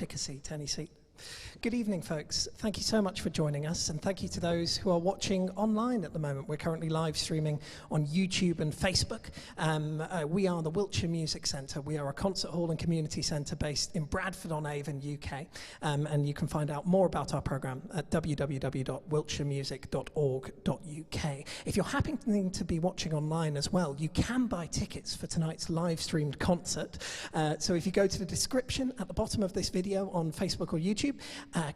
pick a seat, any seat. Good evening, folks. Thank you so much for joining us, and thank you to those who are watching online at the moment. We're currently live streaming on YouTube and Facebook. We are the Wiltshire Music Centre. We are a concert hall and community centre based in Bradford-on-Avon, UK. And you can find out more about our programme at www.wiltshiremusic.org.uk. If you're happening to be watching online as well, you can buy tickets for tonight's live-streamed concert. So if you go to the description at the bottom of this video on Facebook or YouTube,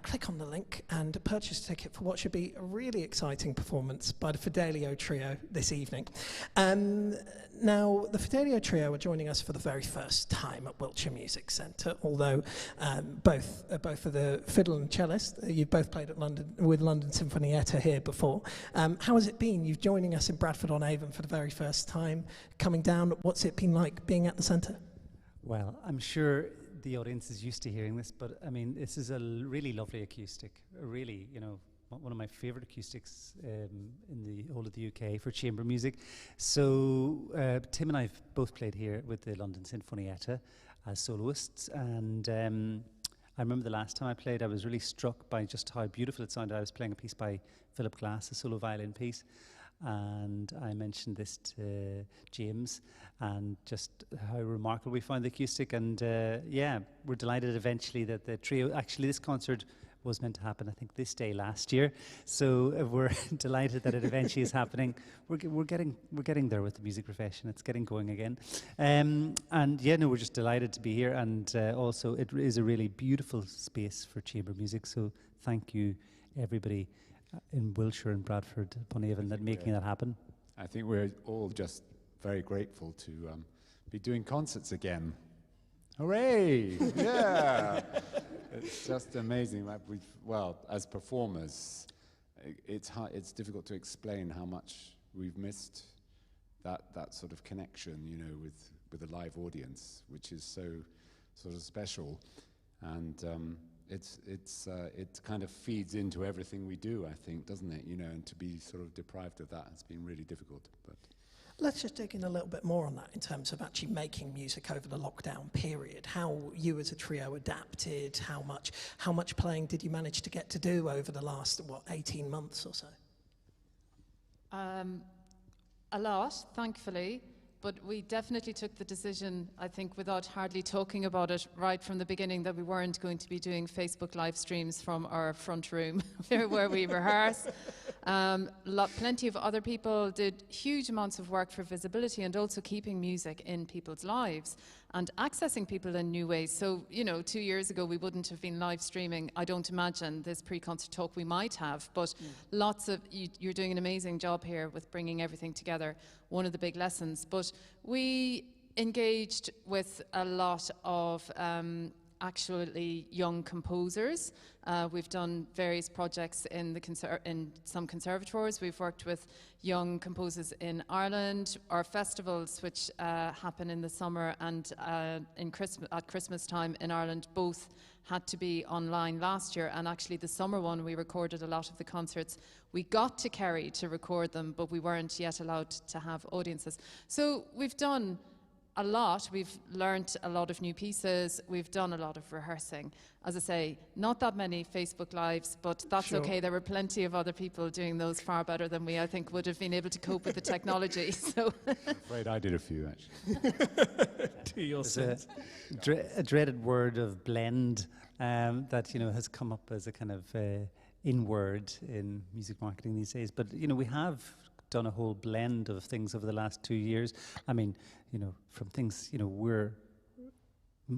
click on the link and purchase a ticket for what should be a really exciting performance by the Fidelio Trio this evening. Now, the Fidelio Trio are joining us for the very first time at Wiltshire Music Centre, although both of the fiddle and cellist, you've both played at with London Sinfonietta here before. How has it been? You're joining us in Bradford-on-Avon for the very first time, coming down. What's it been like being at the centre? Well, I'm sure the audience is used to hearing this, but I mean, this is a really lovely acoustic, really, you know, one of my favorite acoustics in the whole of the UK for chamber music. So Tim and I have both played here with the London Sinfonietta as soloists, and I remember the last time I played, I was really struck by just how beautiful it sounded. I was playing a piece by Philip Glass, a solo violin piece, and I mentioned this to James and just how remarkable we found the acoustic, and yeah, we're delighted eventually that the trio, actually this concert was meant to happen I think this day last year, so we're delighted that it eventually is happening. We're getting there with the music profession. It's getting going again, and yeah, no, we're just delighted to be here, and also it is a really beautiful space for chamber music, so thank you everybody in Wiltshire and Bradford-upon-Avon that making that happen. I think we're all just very grateful to be doing concerts again. Hooray! Yeah, it's just amazing. Like well, as performers, it's difficult to explain how much we've missed that sort of connection, you know, with a live audience, which is so sort of special, and it kind of feeds into everything we do, I think, doesn't it? You know, and to be sort of deprived of that has been really difficult. But let's just dig in a little bit more on that in terms of actually making music over the lockdown period. How you as a trio adapted, how much playing did you manage to get to do over the last 18 months or so? A lot, thankfully. But we definitely took the decision, I think, without hardly talking about it right from the beginning, that we weren't going to be doing Facebook live streams from our front room where we rehearse. Plenty of other people did huge amounts of work for visibility and also keeping music in people's lives and accessing people in new ways. So, you know, 2 years ago we wouldn't have been live streaming. I don't imagine this pre-concert talk we might have, but you're doing an amazing job here with bringing everything together. One of the big lessons. But we engaged with a lot of actually young composers. We've done various projects in some conservatories. We've worked with young composers in Ireland. Our festivals, which happen in the summer and at Christmas time in Ireland, both had to be online last year, and actually the summer one we recorded a lot of the concerts. We got to Kerry to record them, but we weren't yet allowed to have audiences. So we've done a lot. We've learnt a lot of new pieces. We've done a lot of rehearsing. As I say, not that many Facebook Lives, but that's sure. Okay. There were plenty of other people doing those far better than we, I think, would have been able to cope with the technology. So I'm afraid I did a few, actually. To your sense. A dreaded word of blend that, you know, has come up as a kind of in word in music marketing these days. But, you know, we have done a whole blend of things over the last 2 years. I mean, you know, from things, you know,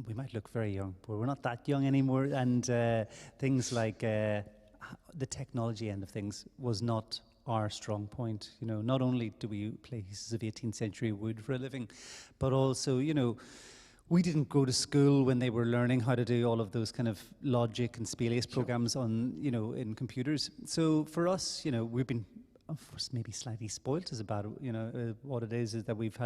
we might look very young, but we're not that young anymore. And things like the technology end of things was not our strong point. You know, not only do we play pieces of 18th century wood for a living, but also, you know, we didn't go to school when they were learning how to do all of those kind of logic and spurious programs on, you know, in computers. So for us, you know, we've been, of course, maybe slightly spoilt is about, you know, what it is that we've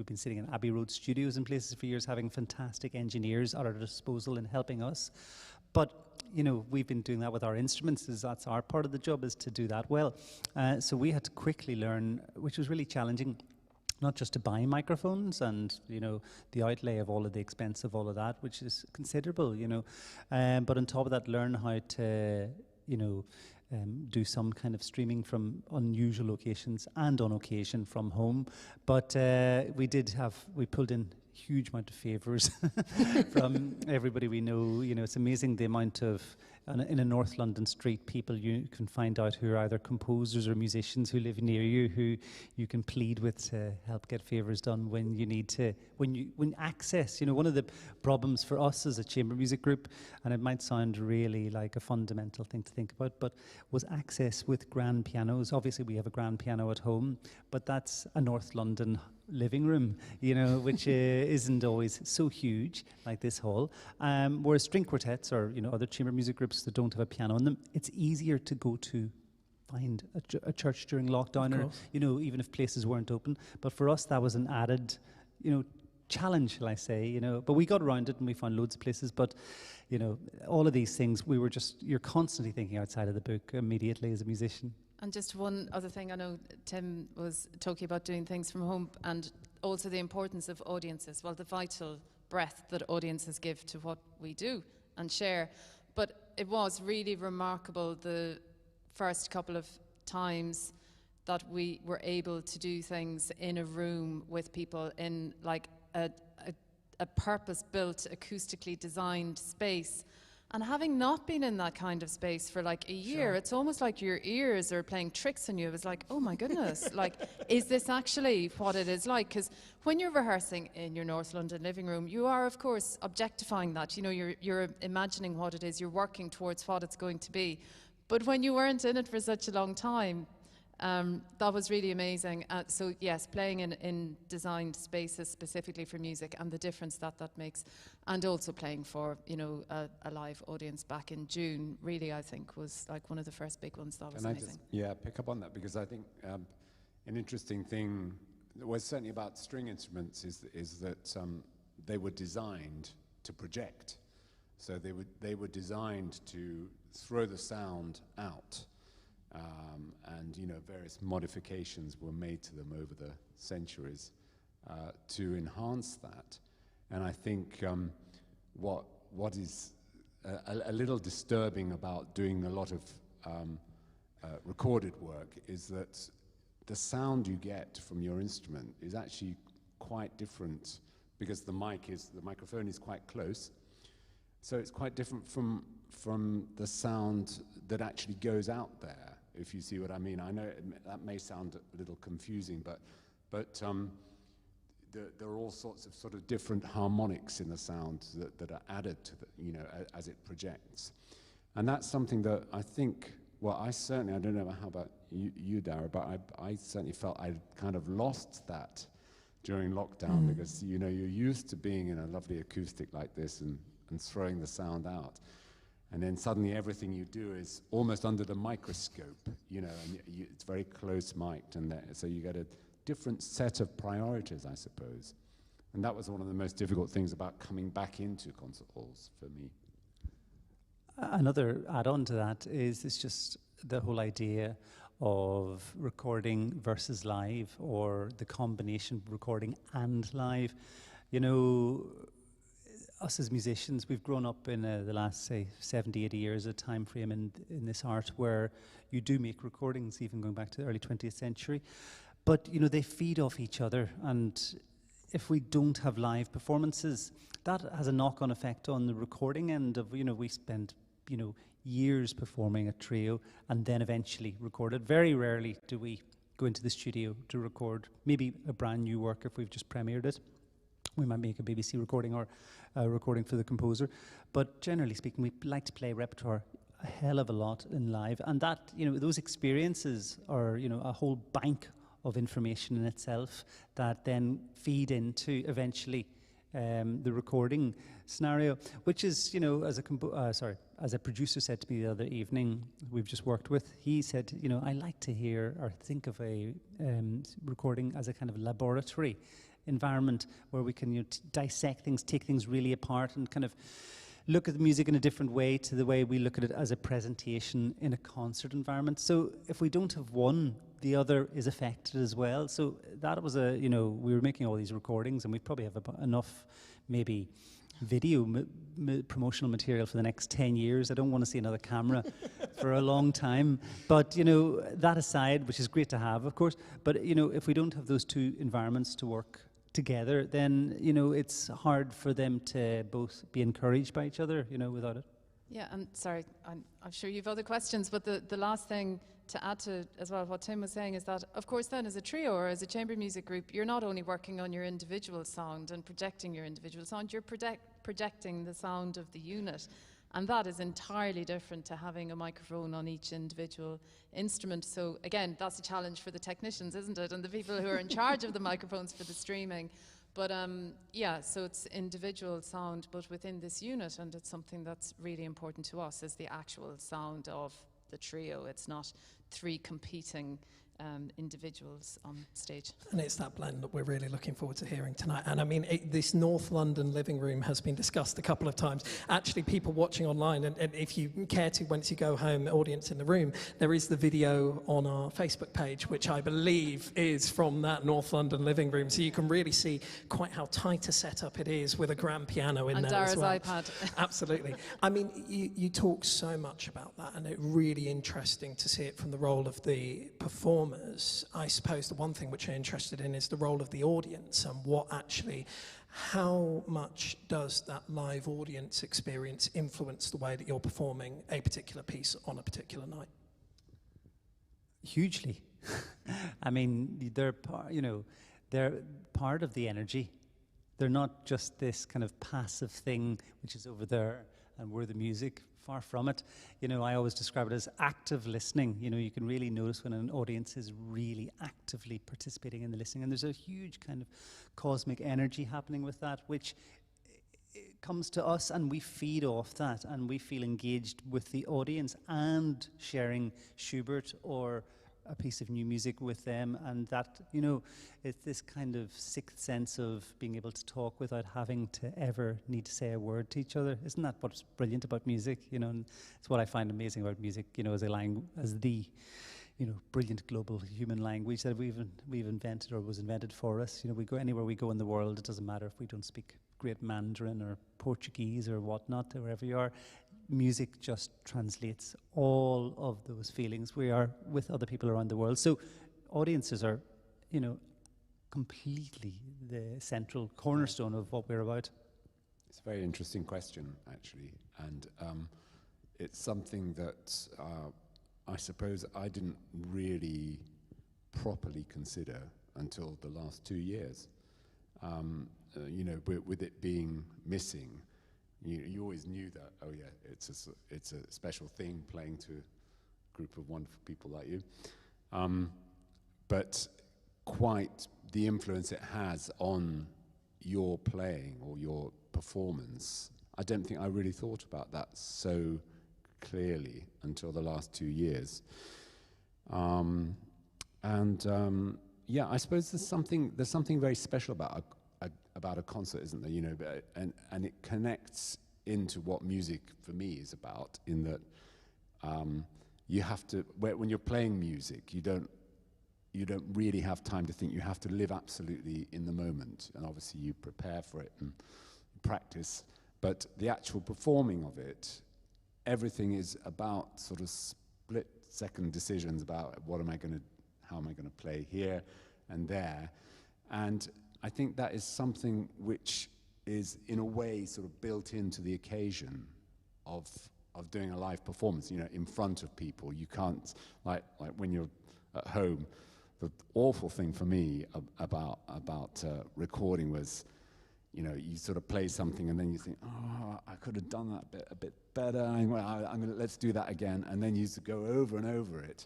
been sitting in Abbey Road studios and places for years, having fantastic engineers at our disposal and helping us. But, you know, we've been doing that with our instruments, as that's our part of the job, is to do that well. So we had to quickly learn, which was really challenging. not just to buy microphones and, you know, the outlay of all of the expense of all of that, which is considerable, you know, but on top of that, learn how to, you know, do some kind of streaming from unusual locations and on occasion from home. But we pulled in huge amount of favours from everybody we know. You know, it's amazing the amount of, in a North London street, people you can find out who are either composers or musicians who live near you, who you can plead with to help get favours done when you need to, when access, you know, one of the problems for us as a chamber music group, and it might sound really like a fundamental thing to think about, but was access with grand pianos. Obviously we have a grand piano at home, but that's a North London living room, you know, which isn't always so huge like this hall. Whereas string quartets or, you know, other chamber music groups that don't have a piano in them, it's easier to go to find a church during lockdown, or, you know, even if places weren't open. But for us, that was an added, you know, challenge, shall I say, you know. But we got around it and we found loads of places. But, you know, all of these things, you're constantly thinking outside of the book immediately as a musician. And just one other thing, I know Tim was talking about doing things from home and also the importance of audiences, well, the vital breath that audiences give to what we do and share. But it was really remarkable the first couple of times that we were able to do things in a room with people in like a purpose-built, acoustically designed space. And having not been in that kind of space for like a year, it's almost like your ears are playing tricks on you. It was like, oh my goodness, like, is this actually what it is like? Because when you're rehearsing in your North London living room, you are, of course, objectifying that. You know, you're imagining what it is, you're working towards what it's going to be. But when you weren't in it for such a long time, that was really amazing. So yes, playing in designed spaces specifically for music and the difference that makes, and also playing for, you know, a live audience back in June, really I think was like one of the first big ones. That was amazing. Pick up on that, because I think an interesting thing that was certainly about string instruments is that they were designed to project. So they were designed to throw the sound out. And, you know, various modifications were made to them over the centuries to enhance that. And I think what is a little disturbing about doing a lot of recorded work is that the sound you get from your instrument is actually quite different, because the microphone is quite close. So it's quite different from the sound that actually goes out there, if you see what I mean. I know that may sound a little confusing, but there are all sorts of sort of different harmonics in the sound that are added to the, you know, as it projects. And that's something that I think, well, I don't know how about you Dara, but I certainly felt I kind of lost that during lockdown, because, you know, you're used to being in a lovely acoustic like this and throwing the sound out. And then suddenly everything you do is almost under the microscope, you know, and it's very close mic'd, and so you get a different set of priorities, I suppose. And that was one of the most difficult things about coming back into concert halls for me. Another add-on to that is it's just the whole idea of recording versus live, or the combination of recording and live. You know, us as musicians, we've grown up in the last, say, 70, 80 years, a time frame in this art where you do make recordings, even going back to the early 20th century. But, you know, they feed off each other. And if we don't have live performances, that has a knock-on effect on the recording end of, you know, we spend, you know, years performing a trio and then eventually record it. Very rarely do we go into the studio to record maybe a brand new work if we've just premiered it. We might make a BBC recording or a recording for the composer. But generally speaking, we like to play repertoire a hell of a lot in live. And that, you know, those experiences are, you know, a whole bank of information in itself that then feed into eventually the recording scenario, which is, you know, as a producer said to me the other evening, we've just worked with, he said, you know, I like to hear or think of a recording as a kind of laboratory environment where we can, you know, dissect things, take things really apart, and kind of look at the music in a different way to the way we look at it as a presentation in a concert environment. So if we don't have one the other is affected as well. So that was we were making all these recordings, and we probably have enough maybe video promotional material for the next 10 years. I don't want to see another camera for a long time. But, that aside, which is great to have, of course, but, if we don't have those two environments to work together, then, it's hard for them to both be encouraged by each other, without it. Yeah, and sorry, I'm sure you've other questions, but the last thing to add to as well what Tim was saying is that, of course, then as a trio or as a chamber music group, you're not only working on your individual sound and projecting your individual sound, you're projecting the sound of the unit. And that is entirely different to having a microphone on each individual instrument. So again, that's a challenge for the technicians, isn't it? And the people who are in charge of the microphones for the streaming. But so it's individual sound, but within this unit, and it's something that's really important to us, is the actual sound of the trio. It's not three competing individuals on stage. And it's that blend that we're really looking forward to hearing tonight. And I mean, this North London living room has been discussed a couple of times. Actually, people watching online, and if you care to, once you go home, audience in the room, there is the video on our Facebook page, which I believe is from that North London living room. So you can really see quite how tight a setup it is with a grand piano in and there as well. iPad. Absolutely. I mean, you talk so much about that, and it's really interesting to see it from the role of the performer. I suppose the one thing which I'm interested in is the role of the audience and how much does that live audience experience influence the way that you're performing a particular piece on a particular night? Hugely. I mean, they're part of the energy. They're not just this kind of passive thing which is over there and we're the music. Far from it. I always describe it as active listening. You can really notice when an audience is really actively participating in the listening, and there's a huge kind of cosmic energy happening with that, which comes to us, and we feed off that, and we feel engaged with the audience and sharing Schubert or a piece of new music with them, and that, it's this kind of sixth sense of being able to talk without having to ever need to say a word to each other. Isn't that what's brilliant about music? And it's what I find amazing about music, as the brilliant global human language that we've invented or was invented for us. We go anywhere we go in the world, it doesn't matter if we don't speak great Mandarin or Portuguese or whatnot, or wherever you are. Music just translates all of those feelings we are with other people around the world. So audiences are, completely the central cornerstone of what we're about. It's a very interesting question, actually. And it's something that I suppose I didn't really properly consider until the last 2 years. With it being missing, you always knew that, oh yeah, it's a special thing playing to a group of wonderful people like you. But quite the influence it has on your playing or your performance, I don't think I really thought about that so clearly until the last 2 years. I suppose there's something very special about a concert, isn't there? And it connects into what music for me is about. In that, you have to when you're playing music, you don't really have time to think. You have to live absolutely in the moment, and obviously you prepare for it and practice. But the actual performing of it, everything is about sort of split-second decisions about how am I going to play here and there, and I think that is something which is, in a way, sort of built into the occasion of doing a live performance. In front of people, you can't like when you're at home. The awful thing for me about recording was, you sort of play something and then you think, oh, I could have done that a bit better. Let's do that again, and then you used to go over and over it,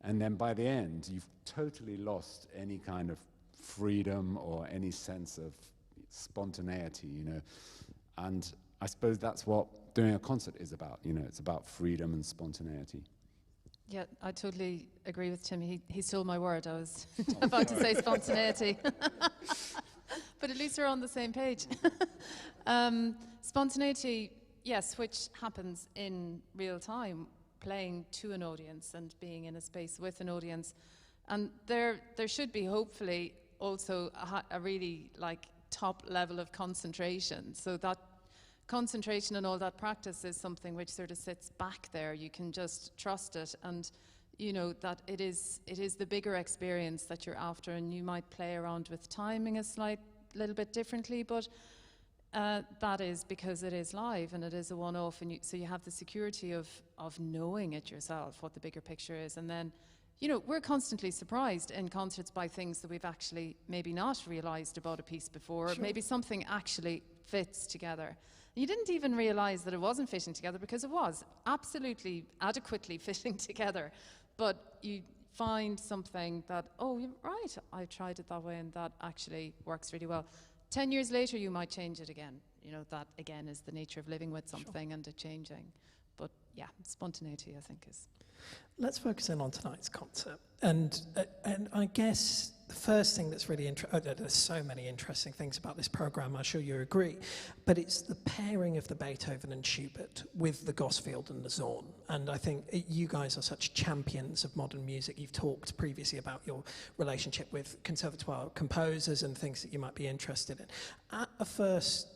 and then by the end, you've totally lost any kind of freedom or any sense of spontaneity, and I suppose that's what doing a concert is about. It's about freedom and spontaneity. Yeah, I totally agree with Tim. He stole my word. I was about to say spontaneity. But at least we're on the same page. Spontaneity, yes, which happens in real time, playing to an audience and being in a space with an audience. And there should be hopefully also a really like top level of concentration. So that concentration and all that practice is something which sort of sits back there. You can just trust it, and you know that it is the bigger experience that you're after, and you might play around with timing a little bit differently, but that is because it is live and it is a one-off, and so you have the security of knowing it yourself, what the bigger picture is. And then, you know, we're constantly surprised in concerts by things that we've actually maybe not realized about a piece before. Sure. Maybe something actually fits together. You didn't even realize that it wasn't fitting together, because it was absolutely adequately fitting together. But you find something that, oh, you're right, I tried it that way and that actually works really well. 10 years later, you might change it again. You know, that again is the nature of living with something. Sure. And it changing. But yeah, spontaneity, I think, is. Let's focus in on tonight's concert. And I guess the first thing that's really interesting, there's so many interesting things about this program, I'm sure you agree, but it's the pairing of the Beethoven and Schubert with the Gosfield and the Zorn. And I think you guys are such champions of modern music. You've talked previously about your relationship with conservatoire composers and things that you might be interested in. At a first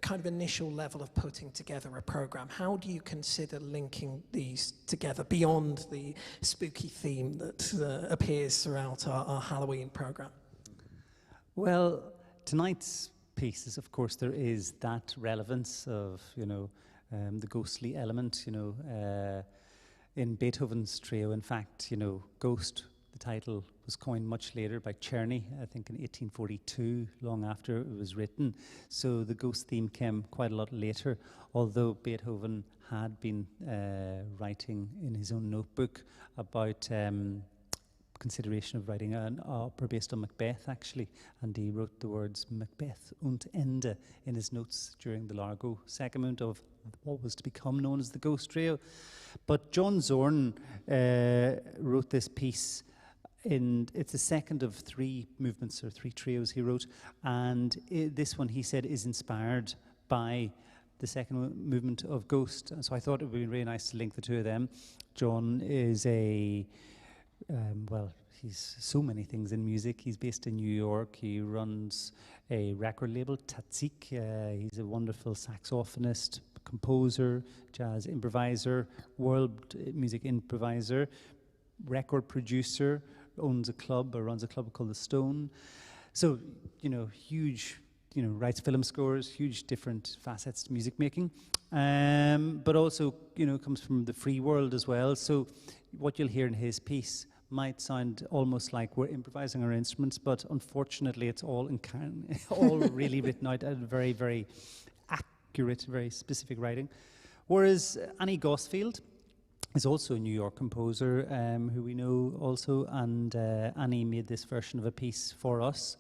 kind of initial level of putting together a program, how do you consider linking these together beyond the spooky theme that appears throughout our Halloween program? Well, tonight's pieces, of course, there is that relevance of, you know, the ghostly element, you know, in Beethoven's trio. In fact, you know, Ghost, the title, was coined much later by Czerny, I think in 1842, long after it was written. So the ghost theme came quite a lot later, although Beethoven had been writing in his own notebook about consideration of writing an opera based on Macbeth, actually, and he wrote the words Macbeth und Ende in his notes during the Largo segment of what was to become known as the Ghost Trio. But John Zorn wrote this piece. It's the second of three movements or three trios he wrote, and this one, he said, is inspired by the second movement of Ghost. And so I thought it would be really nice to link the two of them. John is well, he's so many things in music. He's based in New York. He runs a record label, Tatzik. He's a wonderful saxophonist, composer, jazz improviser, world music improviser, record producer, owns a club or runs a club called The Stone. So, you know, huge, you know, writes film scores, huge different facets to music making, but also, you know, comes from the free world as well. So what you'll hear in his piece might sound almost like we're improvising our instruments, but unfortunately it's all all really written out at very, very accurate, very specific writing. Whereas Annie Gosfield is also a New York composer who we know also, and Annie made this version of a piece for us,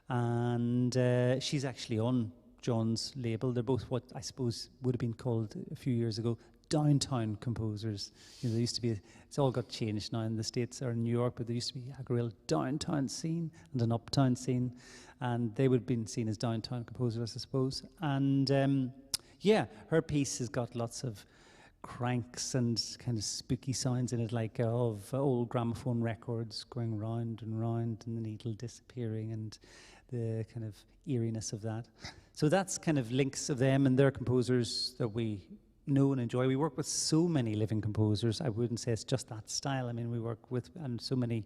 and she's actually on John's label. They're both what I suppose would have been called a few years ago downtown composers. You know, there used to be, it's all got changed now in the States or in New York, but there used to be a real downtown scene and an uptown scene, and they would have been seen as downtown composers, I suppose. And yeah, her piece has got lots of cranks and kind of spooky sounds in it, like of old gramophone records going round and round and the needle disappearing and the kind of eeriness of that. So that's kind of links of them, and they're composers that we know and enjoy. We work with so many living composers. I wouldn't say it's just that style. I mean, we work with so many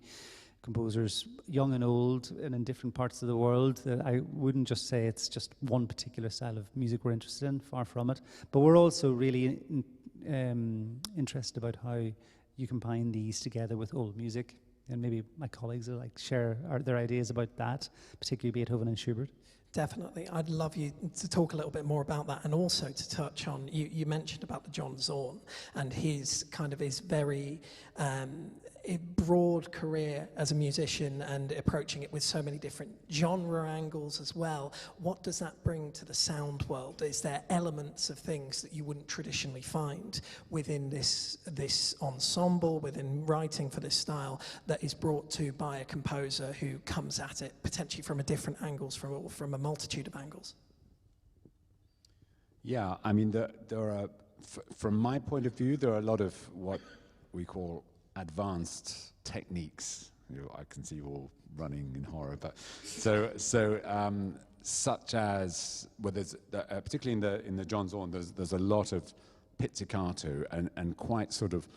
composers, young and old, and in different parts of the world. I wouldn't just say it's just one particular style of music we're interested in, far from it. But we're also really interested about how you combine these together with old music, and maybe my colleagues will share their ideas about that, particularly Beethoven and Schubert. Definitely. I'd love you to talk a little bit more about that, and also to touch on, you mentioned about the John Zorn and his very broad career as a musician and approaching it with so many different genre angles as well. What does that bring to the sound world? Is there elements of things that you wouldn't traditionally find within this ensemble, within writing for this style, that is brought to by a composer who comes at it potentially from a different angles, from a multitude of angles? Yeah, I mean, there are, from my point of view, there are a lot of what we call advanced techniques I can see you all running in horror. But such as, well, there's particularly in the John Zorn, there's a lot of pizzicato and quite sort of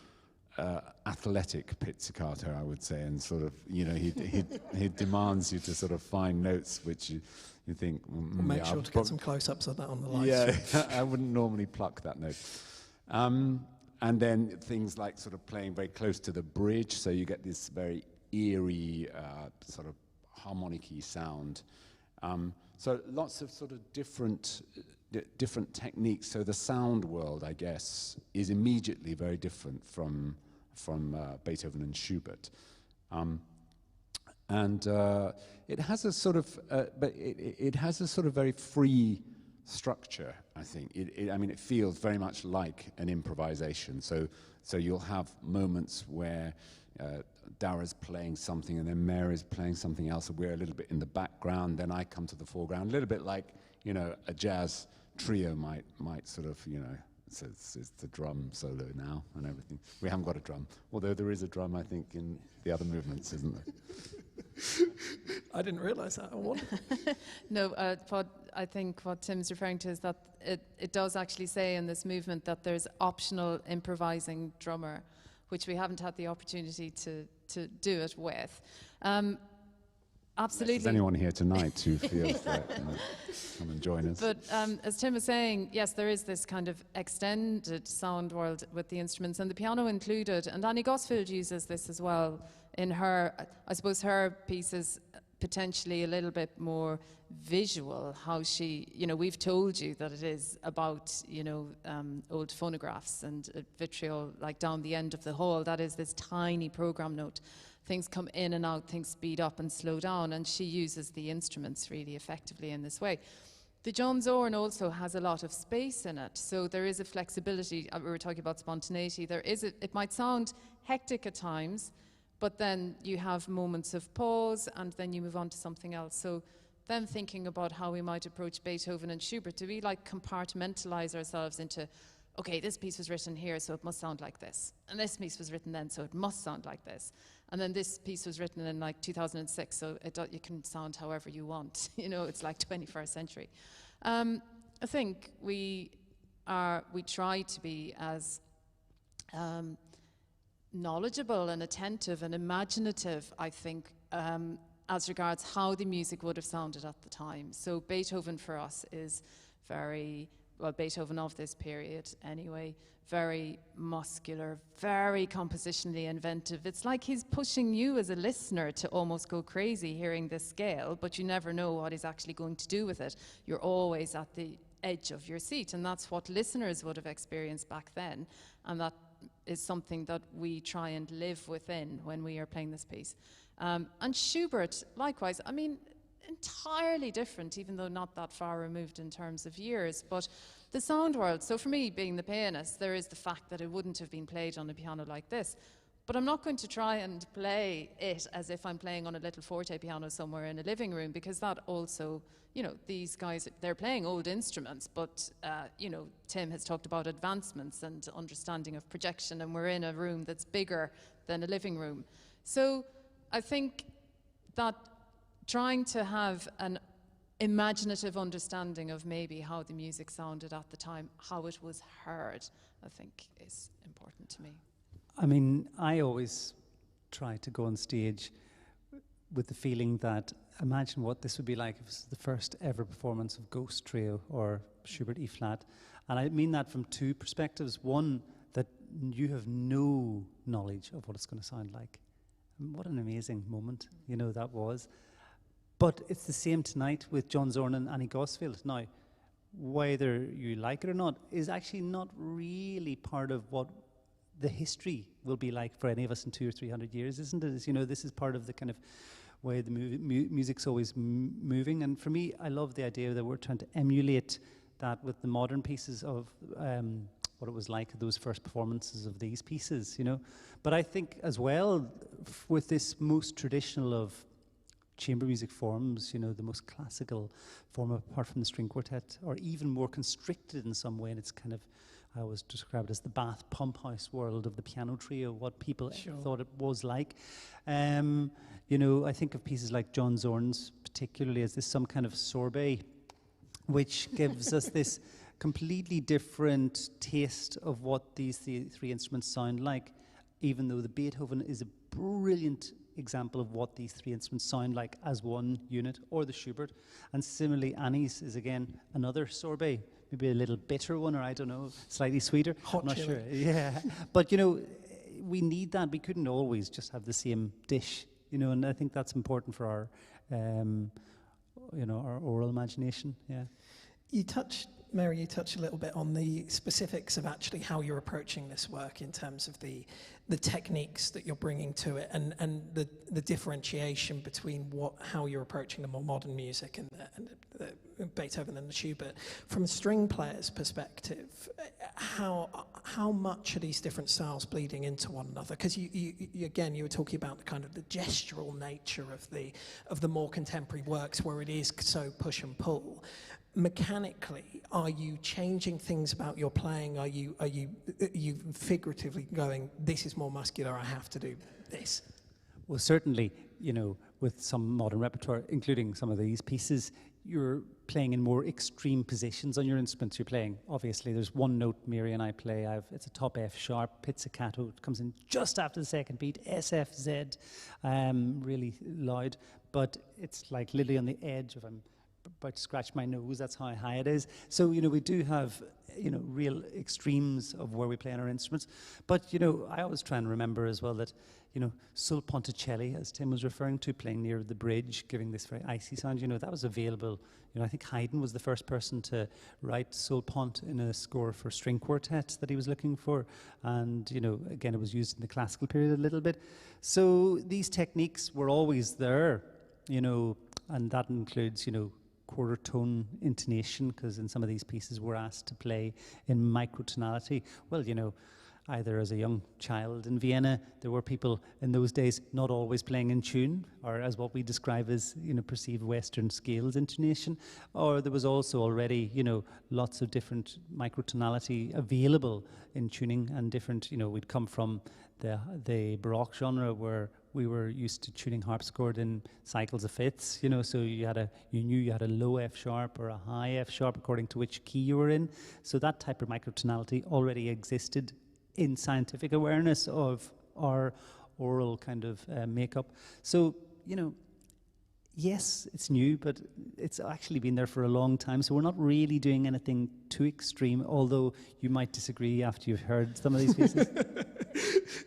athletic pizzicato, I would say, and sort of, he demands you to sort of find notes which you think. We'll make sure to get some close-ups of that on the live. Yeah, I wouldn't normally pluck that note. And then things like sort of playing very close to the bridge, so you get this very eerie sort of harmonic-y sound. So lots of sort of different techniques. So the sound world, I guess, is immediately very different from Beethoven and Schubert. And it has a sort of, but it has a sort of very free structure, I think. It feels very much like an improvisation. So you'll have moments where Dara's playing something and then Mary's playing something else, and we're a little bit in the background, then I come to the foreground, a little bit like, a jazz trio might sort of, it's the drum solo now and everything. We haven't got a drum, although there is a drum, I think, in the other movements, isn't there? I didn't realise that. No, I think what Tim's referring to is that it does actually say in this movement that there's optional improvising drummer, which we haven't had the opportunity to do it with. Absolutely. Is anyone here tonight who feels that? Come and join us. But as Tim was saying, yes, there is this kind of extended sound world with the instruments, and the piano included. And Annie Gosfield uses this as well in her, I suppose her piece is potentially a little bit more visual, how she, we've told you that it is about, old phonographs and vitriol, like down the end of the hall. That is this tiny program note. Things come in and out, things speed up and slow down, and she uses the instruments really effectively in this way. The John Zorn also has a lot of space in it, so there is a flexibility. We were talking about spontaneity. It might sound hectic at times, but then you have moments of pause, and then you move on to something else. So then thinking about how we might approach Beethoven and Schubert, do we compartmentalize ourselves into, okay, this piece was written here, so it must sound like this. And this piece was written then, so it must sound like this. And then this piece was written in 2006, so you can sound however you want. It's like 21st century. I think we try to be as knowledgeable and attentive and imaginative, I think, as regards how the music would have sounded at the time. So Beethoven for us is Beethoven of this period anyway, very muscular, very compositionally inventive. It's like he's pushing you as a listener to almost go crazy hearing this scale, but you never know what he's actually going to do with it. You're always at the edge of your seat, and that's what listeners would have experienced back then, and that is something that we try and live within when we are playing this piece. And Schubert, likewise, entirely different, even though not that far removed in terms of years, but the sound world. So for me, being the pianist, there is the fact that it wouldn't have been played on a piano like this, but I'm not going to try and play it as if I'm playing on a little forte piano somewhere in a living room, because that also, these guys, they're playing old instruments, but, Tim has talked about advancements and understanding of projection, and we're in a room that's bigger than a living room. So I think that trying to have an imaginative understanding of maybe how the music sounded at the time, how it was heard, I think is important to me. I always try to go on stage with the feeling that imagine what this would be like if it was the first ever performance of Ghost Trio or Schubert E-flat. And I mean that from two perspectives. One, that you have no knowledge of what it's going to sound like. And what an amazing moment, that was. But it's the same tonight with John Zorn and Annie Gosfield. Now, whether you like it or not is actually not really part of what the history will be like for any of us in 200 or 300 years, isn't it? This is part of the kind of way the music's always moving. And for me, I love the idea that we're trying to emulate that with the modern pieces of what it was like those first performances of these pieces, But I think as well, with this most traditional of chamber music forms, the most classical form apart from the string quartet, or even more constricted in some way in its kind of I always describe it as the bath pump house world of the piano trio, what people thought it was like. You know, I think of pieces like John Zorn's particularly as this some kind of sorbet, which gives us this completely different taste of what these three instruments sound like, even though the Beethoven is a brilliant example of what these three instruments sound like as one unit, or the Schubert. And similarly, Annie's is again another sorbet, maybe a little bitter one, or I don't know, slightly sweeter. Hot I'm not chili. sure. Yeah, but you know, we need that. We couldn't always just have the same dish, you know, and I think that's important for our, you know, our oral imagination. Yeah. Mary, you touched a little bit on the specifics of actually how you're approaching this work in terms of the techniques that you're bringing to it, and the differentiation between how you're approaching the more modern music and the Beethoven and the Schubert. From a string player's perspective, how much are these different styles bleeding into one another? Because you again, you were talking about the kind of the gestural nature of the more contemporary works where it is so push and pull. Mechanically, are you changing things about your playing? Are you figuratively going, this is more muscular, I have to do this? Well, certainly, you know, with some modern repertoire, including some of these pieces, you're playing in more extreme positions on your instruments. You're playing, obviously, there's one note Mary and I play. It's a top F sharp, pizzicato. It comes in just after the second beat, SFZ, really loud. But it's like literally on the edge of about to scratch my nose, that's how high it is. So, you know, we do have, you know, real extremes of where we play on our instruments. But, you know, I always try and remember as well that, you know, sul ponticelli, as Tim was referring to, playing near the bridge, giving this very icy sound, you know, that was available. You know, I think Haydn was the first person to write sul pont in a score for string quartet that he was looking for. And, you know, again, it was used in the classical period a little bit. So these techniques were always there, you know, and that includes, you know, quarter tone intonation, because in some of these pieces we're asked to play in microtonality. Well, you know, either as a young child in Vienna, there were people in those days not always playing in tune, or as what we describe as, you know, perceived Western scales intonation, or there was also already, you know, lots of different microtonality available in tuning, and different, you know, we'd come from the Baroque genre where we were used to tuning harpsichord in cycles of fifths, you know, so you knew you had a low F sharp or a high F sharp according to which key you were in. So that type of microtonality already existed in scientific awareness of our oral kind of makeup. So, you know, yes, it's new, but it's actually been there for a long time. So we're not really doing anything too extreme, although you might disagree after you've heard some of these pieces.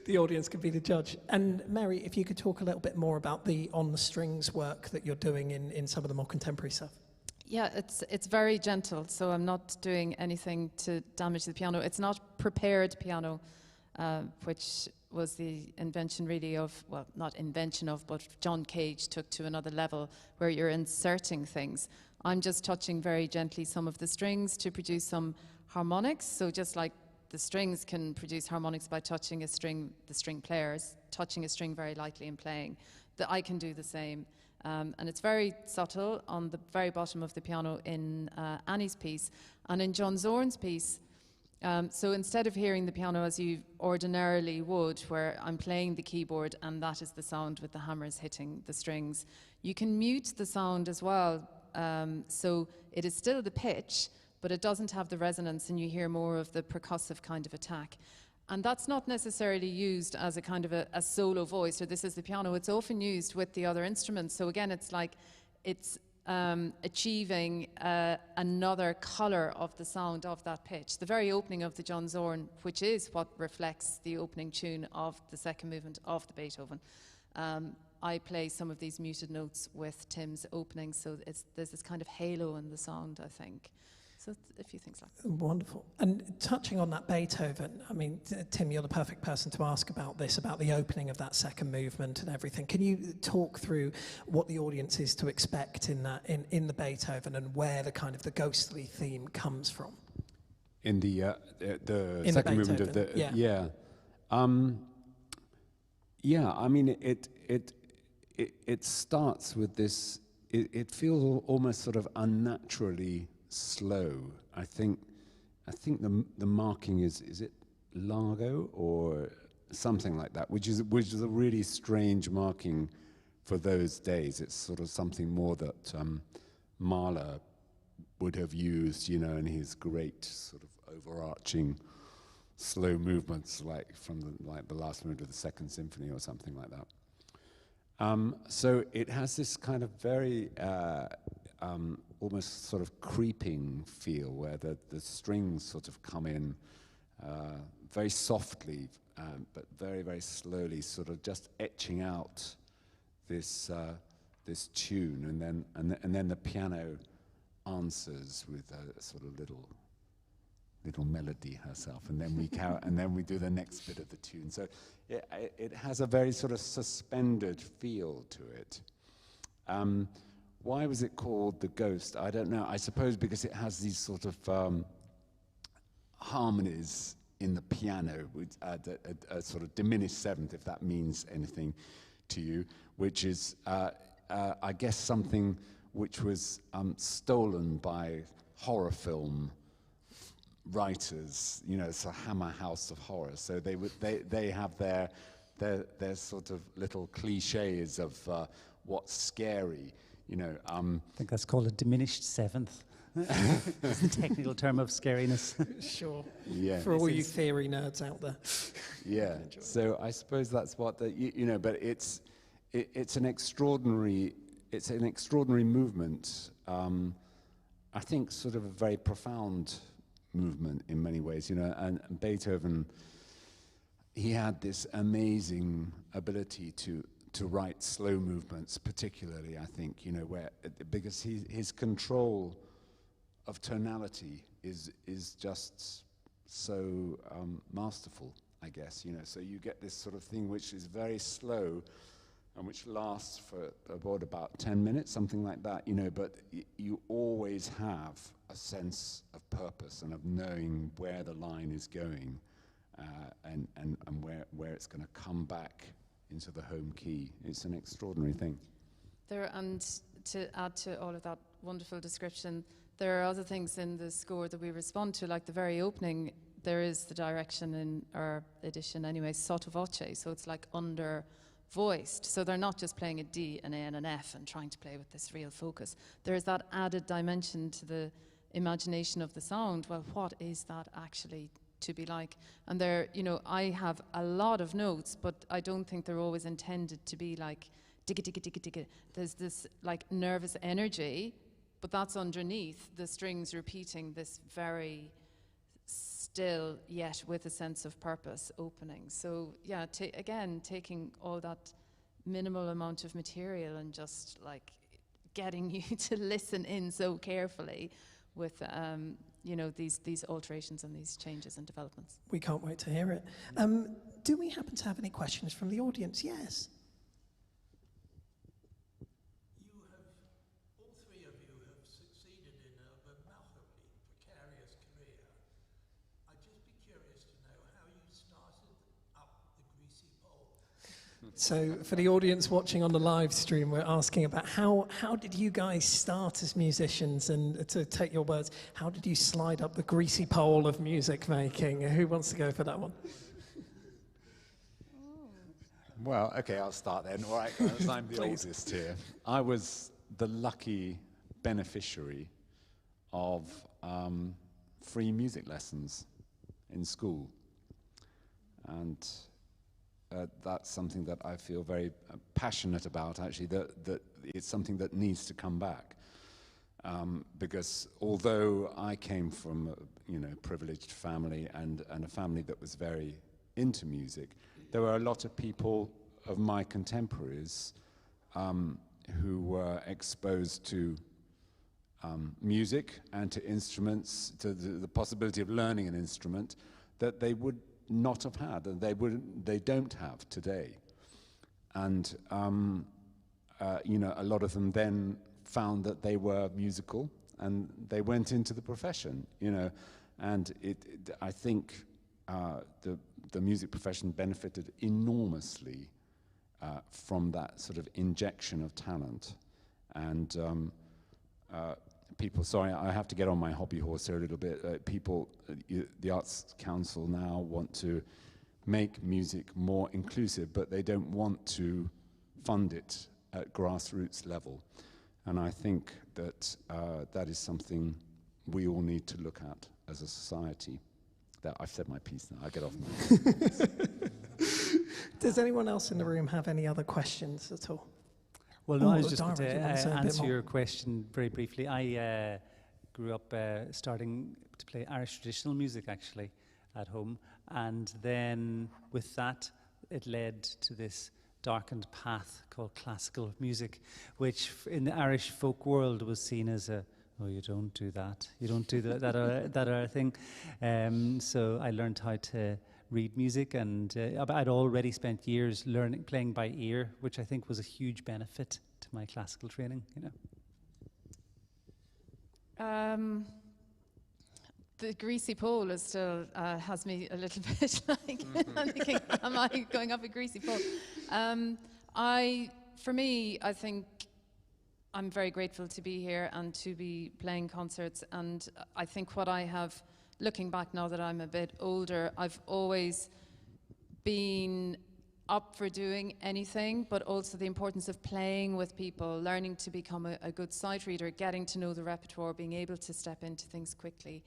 The audience can be the judge. And Mary, if you could talk a little bit more about the on the strings work that you're doing in some of the more contemporary stuff. Yeah, it's very gentle, so I'm not doing anything to damage the piano. It's not prepared piano, which was the invention really of, well, not invention of, but John Cage took to another level where you're inserting things. I'm just touching very gently some of the strings to produce some harmonics. So just like the strings can produce harmonics by touching a string, the string players, touching a string very lightly and playing, that I can do the same. And it's very subtle on the very bottom of the piano in Annie's piece. And in John Zorn's piece, so instead of hearing the piano as you ordinarily would, where I'm playing the keyboard and that is the sound with the hammers hitting the strings, you can mute the sound as well. So it is still the pitch, but it doesn't have the resonance, and you hear more of the percussive kind of attack. And that's not necessarily used as a kind of a solo voice, or this is the piano. It's often used with the other instruments. So again, it's like it's achieving another color of the sound of that pitch. The very opening of the John Zorn, which is what reflects the opening tune of the second movement of the Beethoven. I play some of these muted notes with Tim's opening, so there's this kind of halo in the sound, I think. So a few things like that. Wonderful. And touching on that Beethoven, I mean, Tim, you're the perfect person to ask about this, about the opening of that second movement and everything. Can you talk through what the audience is to expect in that, in the Beethoven, and where the kind of the ghostly theme comes from? In the second movement of the I mean, it starts with this. It feels almost sort of unnaturally slow. I think I think the marking is it Largo or something like that, which is a really strange marking for those days. It's sort of something more that Mahler would have used, you know, in his great sort of overarching slow movements, like from the last movement of the Second Symphony or something like that. So it has this kind of very almost sort of creeping feel, where the strings sort of come in very softly, but very, very slowly, sort of just etching out this this tune, and then the piano answers with a sort of little melody herself, and then we do the next bit of the tune. So it has a very sort of suspended feel to it. Why was it called The Ghost? I don't know. I suppose because it has these sort of harmonies in the piano, with a sort of diminished seventh, if that means anything to you, which is, I guess, something which was stolen by horror film writers. You know, it's a Hammer House of Horror. So they have their sort of little cliches of what's scary. You know, I think that's called a diminished seventh. It's the technical term of scariness. Sure. Yeah. For all you theory nerds out there. Yeah. So I suppose that's what you know. But it's an extraordinary movement. I think sort of a very profound movement in many ways. You know, and Beethoven, he had this amazing ability to write slow movements, particularly, I think, you know, because his control of tonality is just so masterful, I guess, you know. So you get this sort of thing which is very slow and which lasts for about 10 minutes, something like that, you know, but you always have a sense of purpose and of knowing where the line is going, and where it's going to come back into the home key. It's an extraordinary thing. And to add to all of that wonderful description, there are other things in the score that we respond to, like the very opening. There is the direction in our edition anyway, sotto voce, so it's like under voiced. So they're not just playing a D, an A and an F and trying to play with this real focus. There is that added dimension to the imagination of the sound. Well, what is that actually to be like? And there, you know, I have a lot of notes, but I don't think they're always intended to be like digga digga digga digga. There's this like nervous energy, but that's underneath the strings repeating this very still yet with a sense of purpose opening. So yeah, again, taking all that minimal amount of material and just like getting you to listen in so carefully with you know, these alterations and these changes and developments. We can't wait to hear it. Do we happen to have any questions from the audience? Yes. All three of you have succeeded in a remarkably precarious career. I'd just be curious to know how you started up the greasy pole. So for the audience watching on the live stream, we're asking about how did you guys start as musicians, and to take your words, how did you slide up the greasy pole of music making? Who wants to go for that one? Well, okay, I'll start then. All right, because I'm the oldest here. I was the lucky beneficiary of free music lessons in school, and that's something that I feel very passionate about, actually, that it's something that needs to come back. Because although I came from a privileged family and a family that was very into music, there were a lot of people of my contemporaries who were exposed to music and to instruments, to the possibility of learning an instrument that they would not have had, and they don't have today. And a lot of them then found that they were musical, and they went into the profession. And I think the music profession benefited enormously from that sort of injection of talent. And people, sorry, I have to get on my hobby horse here a little bit. People, the Arts Council now want to make music more inclusive, but they don't want to fund it at grassroots level. And I think that that is something we all need to look at as a society. That I've said my piece now, I'll get off my Does anyone else in the room have any other questions at all? Well, no, I was just Dara, going do you want to say to a bit answer more? your question very briefly. I grew up starting to play Irish traditional music, actually, at home. And then with that, it led to this darkened path called classical music, which in the Irish folk world was seen as a, oh, you don't do that. You don't do that thing. So I learned how to read music, and I'd already spent years playing by ear, which I think was a huge benefit to my classical training, you know. The greasy pole is still has me a little bit like I'm thinking, am I going up a greasy pole? For me, I think I'm very grateful to be here and to be playing concerts. And I think what I have, looking back now that I'm a bit older, I've always been up for doing anything, but also the importance of playing with people, learning to become a good sight reader, getting to know the repertoire, being able to step into things quickly.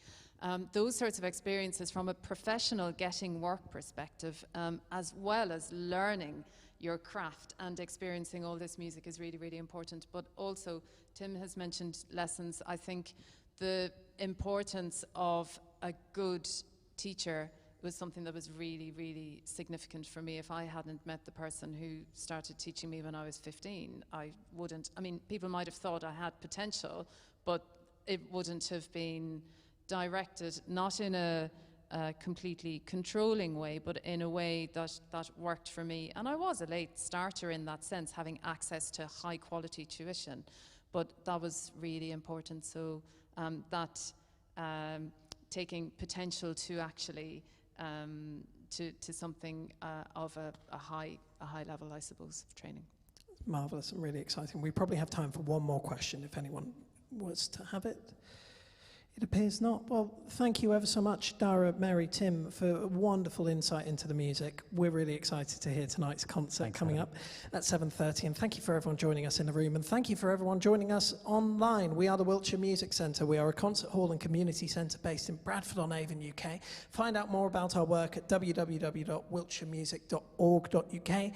Those sorts of experiences from a professional getting work perspective, as well as learning your craft and experiencing all this music is really, really important. But also, Tim has mentioned lessons. I think the importance of a good teacher was something that was really, really significant for me. If I hadn't met the person who started teaching me when I was 15, I wouldn't, I mean, people might have thought I had potential, but it wouldn't have been directed, not in a completely controlling way, but in a way that worked for me. And I was a late starter in that sense, having access to high quality tuition, but that was really important. So taking potential to actually to something of a high level, I suppose, of training. Marvellous and really exciting. We probably have time for one more question if anyone was to have it. It appears not. Well, thank you ever so much, Dara, Mary, Tim, for a wonderful insight into the music. We're really excited to hear tonight's concert coming up at 7:30. And thank you for everyone joining us in the room. And thank you for everyone joining us online. We are the Wiltshire Music Centre. We are a concert hall and community centre based in Bradford-on-Avon, UK. Find out more about our work at www.wiltshiremusic.org.uk.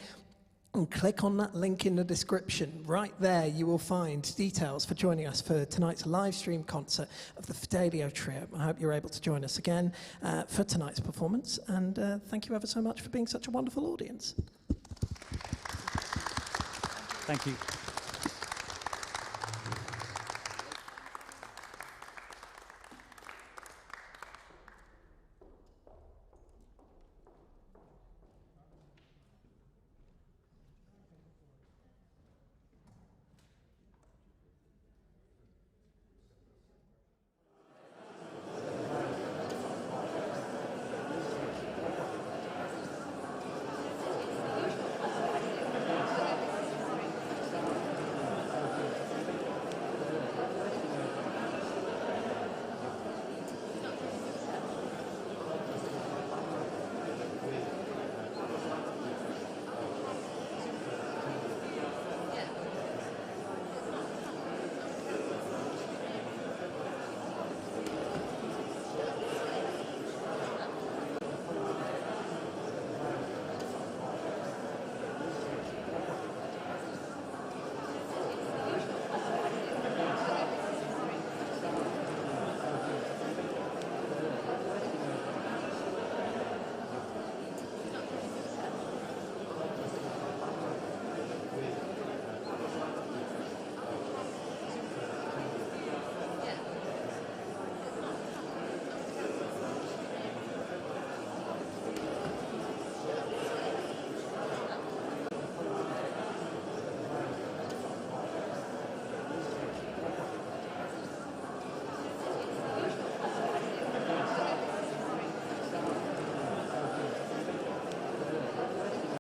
And click on that link in the description. Right there you will find details for joining us for tonight's live stream concert of the Fidelio Trio. I hope you're able to join us again for tonight's performance, and thank you ever so much for being such a wonderful audience. Thank you.